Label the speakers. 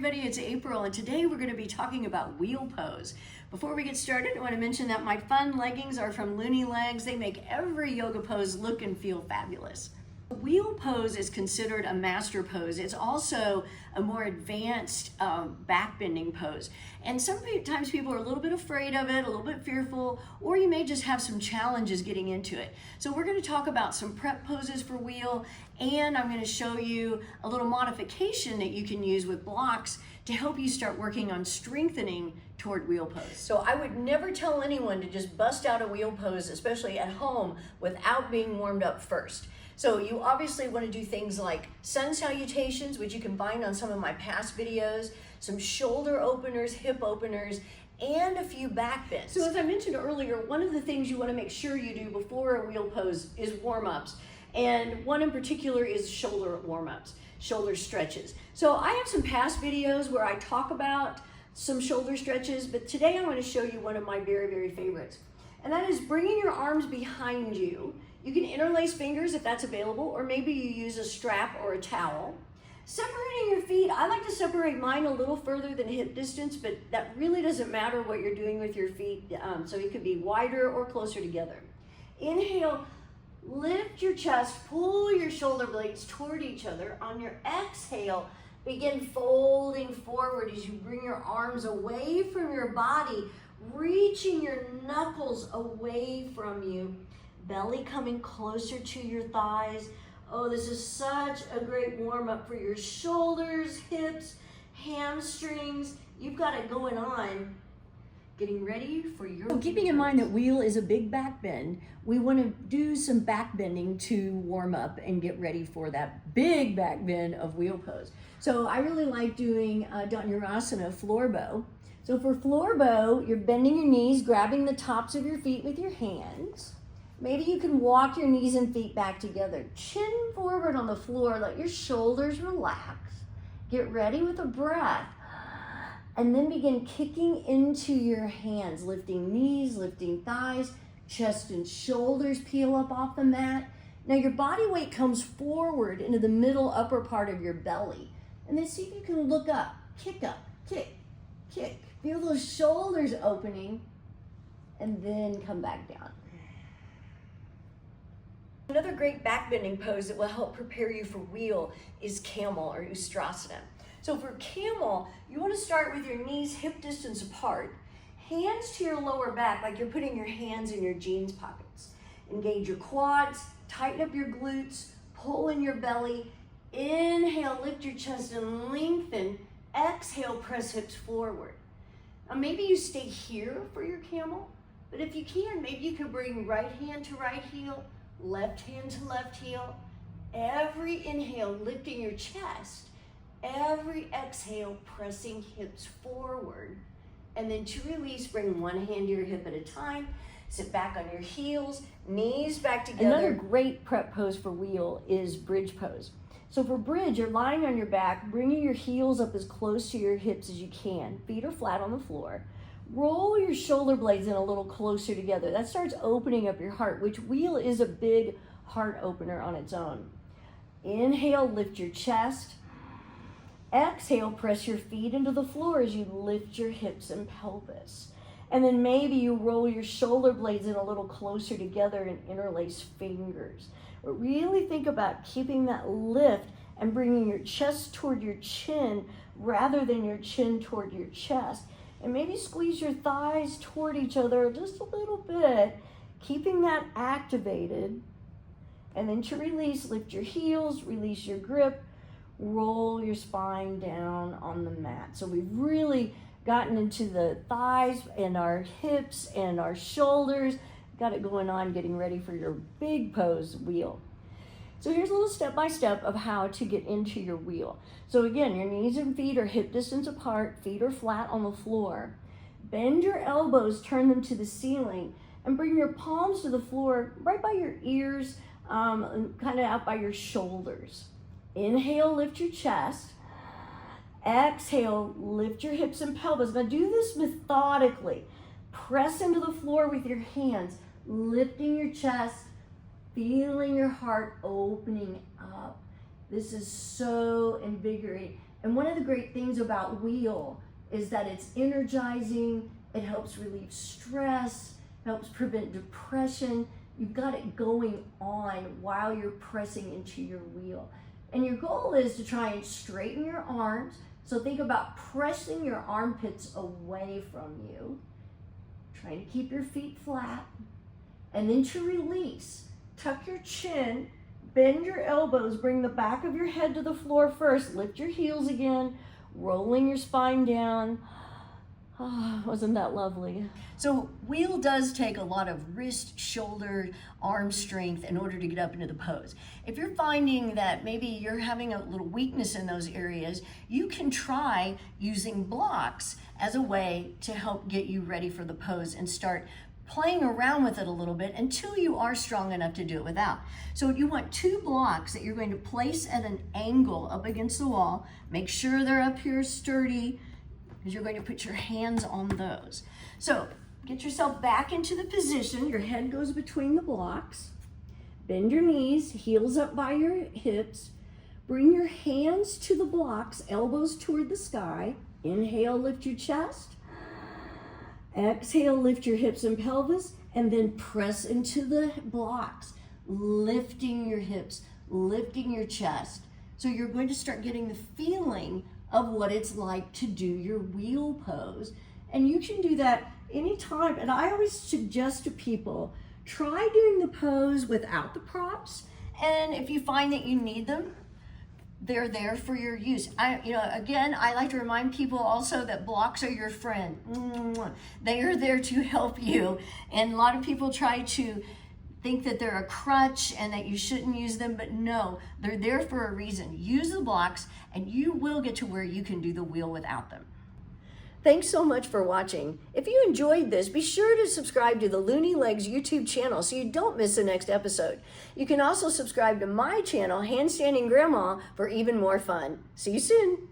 Speaker 1: everybody, it's April, and today we're going to be talking about wheel pose. Before we get started, I want to mention that my fun leggings are from Loony Legs. They make every yoga pose look and feel fabulous. Wheel pose is considered a master pose. It's also a more advanced backbending pose. And sometimes people are a little bit afraid of it, a little bit fearful, or you may just have some challenges getting into it. So we're going to talk about some prep poses for wheel, and I'm going to show you a little modification that you can use with blocks to help you start working on strengthening toward wheel pose. So I would never tell anyone to just bust out a wheel pose, especially at home, without being warmed up first. So you obviously want to do things like sun salutations, which you can find on some of my past videos, some shoulder openers, hip openers, and a few back bends. So as I mentioned earlier, one of the things you want to make sure you do before a wheel pose is warm-ups. And one in particular is shoulder warm-ups, shoulder stretches. So I have some past videos where I talk about some shoulder stretches, but today I'm going to show you one of my very, very favorites. And that is bringing your arms behind you. You can interlace fingers if that's available, or maybe you use a strap or a towel. Separating your feet, I like to separate mine a little further than hip distance, but that really doesn't matter what you're doing with your feet, so it could be wider or closer together. Inhale, lift your chest, pull your shoulder blades toward each other. On your exhale, begin folding forward as you bring your arms away from your body, reaching your knuckles away from you. Belly coming closer to your thighs. Oh, this is such a great warm-up for your shoulders, hips, hamstrings. You've got it going on. Getting ready for your... So keeping in mind that wheel is a big back bend, we want to do some back bending to warm up and get ready for that big back bend of wheel pose. So I really like doing Dhanurasana floor bow. So for floor bow, you're bending your knees, grabbing the tops of your feet with your hands. Maybe you can walk your knees and feet back together. Chin forward on the floor, let your shoulders relax. Get ready with a breath. And then begin kicking into your hands, lifting knees, lifting thighs, chest and shoulders peel up off the mat. Now your body weight comes forward into the middle upper part of your belly. And then see if you can look up, kick, kick. Feel those shoulders opening, and then come back down. Another great back bending pose that will help prepare you for wheel is camel or Ustrasana. So for camel, you want to start with your knees hip distance apart, hands to your lower back like you're putting your hands in your jeans pockets. Engage your quads, tighten up your glutes, pull in your belly. Inhale, lift your chest and lengthen. Exhale, press hips forward. Now maybe you stay here for your camel, but if you can, maybe you can bring right hand to right heel, left hand to left heel. Every inhale, lifting your chest. Every exhale, pressing hips forward. And then to release, bring one hand to your hip at a time. Sit back on your heels, knees back together. Another great prep pose for wheel is bridge pose. So for bridge, you're lying on your back, bringing your heels up as close to your hips as you can. Feet are flat on the floor. Roll your shoulder blades in a little closer together. That starts opening up your heart, which wheel is a big heart opener on its own. Inhale, lift your chest. Exhale, press your feet into the floor as you lift your hips and pelvis. And then maybe you roll your shoulder blades in a little closer together and interlace fingers. But really think about keeping that lift and bringing your chest toward your chin rather than your chin toward your chest. And maybe squeeze your thighs toward each other just a little bit, keeping that activated. And then to release, lift your heels, release your grip, roll your spine down on the mat. So we've really gotten into the thighs and our hips and our shoulders. Got it going on, getting ready for your big pose wheel. So here's a little step-by-step of how to get into your wheel. So again, your knees and feet are hip distance apart, feet are flat on the floor. Bend your elbows, turn them to the ceiling, and bring your palms to the floor right by your ears, kind of out by your shoulders. Inhale, lift your chest. Exhale, lift your hips and pelvis. Now do this methodically. Press into the floor with your hands, lifting your chest, feeling your heart opening up. This is so invigorating. And one of the great things about wheel is that it's energizing, it helps relieve stress, helps prevent depression. You've got it going on while you're pressing into your wheel. And your goal is to try and straighten your arms. So think about pressing your armpits away from you. Trying to keep your feet flat. And then to release, tuck your chin, bend your elbows, bring the back of your head to the floor first, lift your heels again, rolling your spine down. Oh, wasn't that lovely? So wheel does take a lot of wrist, shoulder, arm strength in order to get up into the pose. If you're finding that maybe you're having a little weakness in those areas, you can try using blocks as a way to help get you ready for the pose and start playing around with it a little bit until you are strong enough to do it without. So you want 2 blocks that you're going to place at an angle up against the wall. Make sure they're up here sturdy, because you're going to put your hands on those. So get yourself back into the position. Your head goes between the blocks. Bend your knees, heels up by your hips. Bring your hands to the blocks, elbows toward the sky. Inhale, lift your chest. Exhale, lift your hips and pelvis, and then press into the blocks, lifting your hips, lifting your chest. So you're going to start getting the feeling of what it's like to do your wheel pose. And you can do that anytime. And I always suggest to people, try doing the pose without the props. And if you find that you need them, they're there for your use. I like to remind people also that blocks are your friend. They are there to help you. And a lot of people try to think that they're a crutch and that you shouldn't use them, but no, they're there for a reason. Use the blocks and you will get to where you can do the wheel without them. Thanks so much for watching. If you enjoyed this, be sure to subscribe to the Loony Legs YouTube channel so you don't miss the next episode. You can also subscribe to my channel, Handstanding Grandma, for even more fun. See you soon.